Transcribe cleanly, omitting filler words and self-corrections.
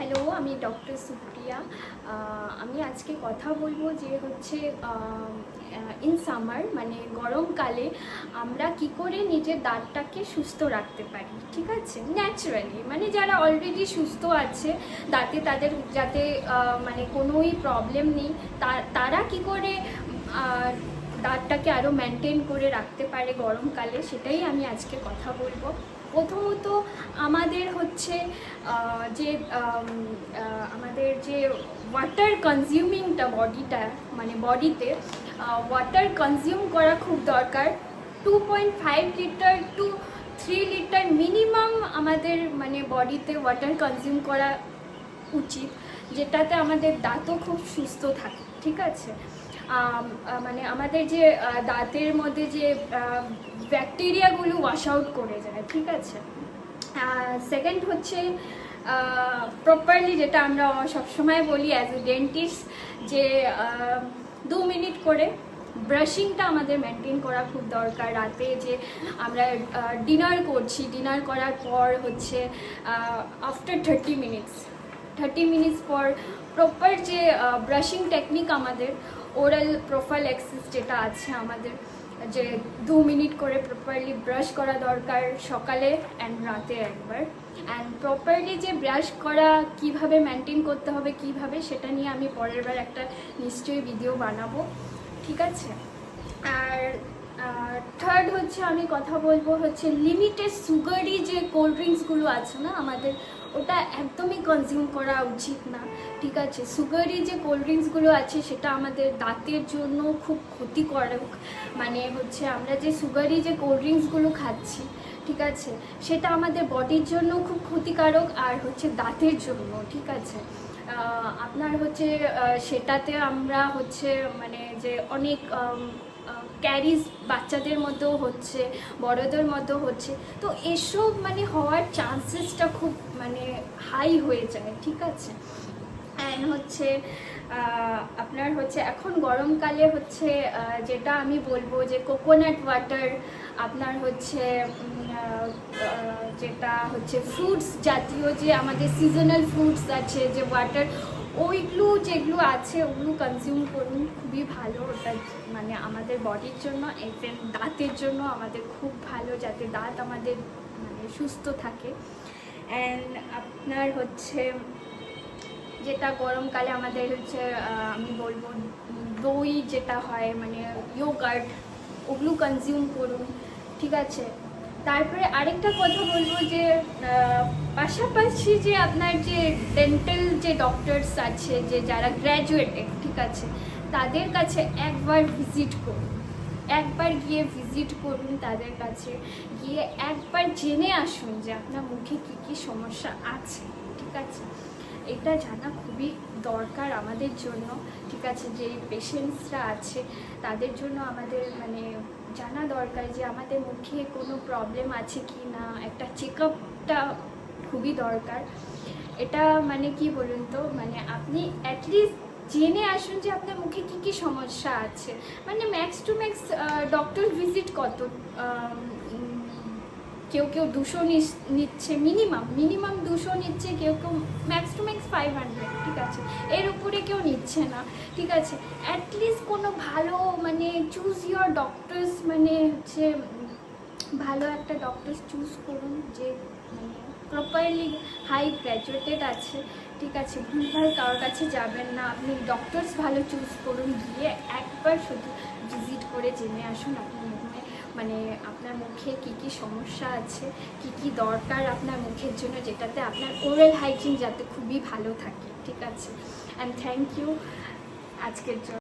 Hello, আমি doctor Supriya. আমি আজকে কথা বলবো যে হচ্ছে ইন সামার মানে গরমকালে আমরা কি করে নিজের দাঁতটাকে সুস্থ রাখতে পারি, ঠিক আছে, ন্যাচারালি। মানে যারা অলরেডি সুস্থ আছে, দাঁতে তাদের যাতে মানে কোনোই প্রবলেম নেই, তারা কি করে দাঁতটাকে আরও মেনটেন করে রাখতে পারে গরমকালে, সেটাই আমি আজকে কথা বলবো। প্রথমত আমাদের হচ্ছে যে আমাদের যে ওয়াটার কনজিউমিংটা মানে বডিতে ওয়াটার কনজিউম করা খুব দরকার। 2.5 লিটার টু 3 লিটার মিনিমাম আমাদের মানে বডিতে ওয়াটার কনজিউম করা উচিত, যেটাতে আমাদের দাঁতও খুব সুস্থ থাকে, ঠিক আছে। মানে আমাদের যে দাঁতের মধ্যে যে ব্যাকটেরিয়াগুলো ওয়াশ আউট করে যায়, ঠিক আছে। সেকেন্ড হচ্ছে প্রপারলি, যেটা আমরা সবসময় বলি অ্যাজ এ ডেন্টিস্ট, যে 2 মিনিট করে ব্রাশিংটা আমাদের মেনটেন করা খুব দরকার। রাতে যে আমরা ডিনার করছি, ডিনার করার পর হচ্ছে আফটার 30 মিনিটস পর প্রপার যে ব্রাশিং টেকনিক, আমাদের ওরাল প্রোফাইল্যাক্সিস যেটা আছে আমাদের, যে 2 মিনিট করে প্রপারলি ব্রাশ করা দরকার সকালে অ্যান্ড রাতে একবার। অ্যান্ড প্রপারলি যে ব্রাশ করা কিভাবে মেনটেন করতে হবে কিভাবে, সেটা নিয়ে আমি পরের বার একটা নিশ্চয়ই ভিডিও বানাবো, ঠিক আছে। আর থার্ড হচ্ছে আমি কথা বলবো হচ্ছে লিমিটেড সুগারি যে কোল্ড ড্রিঙ্কসগুলো আছে না আমাদের, ওটা একদমই কনজিউম করা উচিত না, ঠিক আছে। সুগারি যে কোল্ড ড্রিঙ্কসগুলো আছে সেটা আমাদের দাঁতের জন্য খুব ক্ষতিকারক। মানে হচ্ছে আমরা যে সুগারি যে কোল্ড ড্রিঙ্কসগুলো খাচ্ছি, ঠিক আছে, সেটা আমাদের বডির জন্য খুব ক্ষতিকারক, আর হচ্ছে দাঁতের জন্য, ঠিক আছে। আপনার হচ্ছে সেটাতে আমরা হচ্ছে মানে যে অনেক ক্যারিজ বাচ্চাদের মধ্যেও হচ্ছে, বড়দের মধ্যেও হচ্ছে, তো এসব মানে হওয়ার চান্সেসটা খুব মানে হাই হয়ে যায়, ঠিক আছে। অ্যান্ড হচ্ছে আপনার হচ্ছে এখন গরমকালে হচ্ছে যেটা আমি বলবো যে কোকোনাট ওয়াটার, আপনার হচ্ছে যেটা হচ্ছে ফ্রুটস জাতীয় যে আমাদের সিজনাল ফ্রুটস আছে, যে ওয়াটার, ওইগুলো যেগুলো আছে ওগুলো কনজিউম করুন, খুবই ভালো। ওটা মানে আমাদের বডির জন্য, ইভেন দাঁতের জন্য আমাদের খুব ভালো, যাতে দাঁত আমাদের মানে সুস্থ থাকে। অ্যান্ড আপনার হচ্ছে যেটা গরমকালে আমাদের হচ্ছে আমি বলবো দই যেটা হয় মানে ইয়োগার্ট, ওগুলো কনজিউম করুন, ঠিক আছে। তারপরে আরেকটা কথা বলবো যে পাশাপাশি যে আপনার যে ডেন্টাল যে ডক্টরস আছে, যে যারা গ্র্যাজুয়েটেড, ঠিক আছে, তাদের কাছে একবার ভিজিট করুন, একবার গিয়ে ভিজিট করুন, তাদের কাছে গিয়ে একবার জেনে আসুন যে আপনার মুখে কী কী সমস্যা আছে, ঠিক আছে। এটা জানা খুবই দরকার আমাদের জন্য, ঠিক আছে। যে পেশেন্টসরা আছে তাদের জন্য আমাদের মানে জানা দরকার যে আমাদের মুখে কোনো প্রবলেম আছে কি না, একটা চেক আপটা খুবই দরকার। এটা মানে কি বলুন তো, মানে আপনি অ্যাটলিস্ট জেনে আসুন যে আপনার মুখে কী কী সমস্যা আছে। মানে max to max doctor visit কত, কেউ 200 নিচ্ছে, মিনিমাম 200 নিচ্ছে, কেউ ম্যাক্স টু ম্যাক্স 500, ঠিক আছে, এর উপরে কেউ নিচ্ছে না, ঠিক আছে। অ্যাটলিস্ট কোনো ভালো মানে চুজ ইয়োর ডক্টরস, মানে হচ্ছে ভালো একটা ডক্টরস চুজ করুন, যে মানে প্রপারলি হাই গ্র্যাজুয়েটেড আছে, ঠিক আছে। ভুলভাল কারোর কাছে যাবেন না, আপনি ডক্টরস ভালো চুজ করুন, গিয়ে একবার শুধু ভিজিট করে জেনে আসুন আপনি মানে আপনার মুখে কী কী সমস্যা আছে, কী কী দরকার আপনার মুখের জন্য, যেটাতে আপনার ওরাল হাইজিন যাতে খুবই ভালো থাকে, ঠিক আছে। অ্যান্ড থ্যাংক ইউ আজকের জন্য।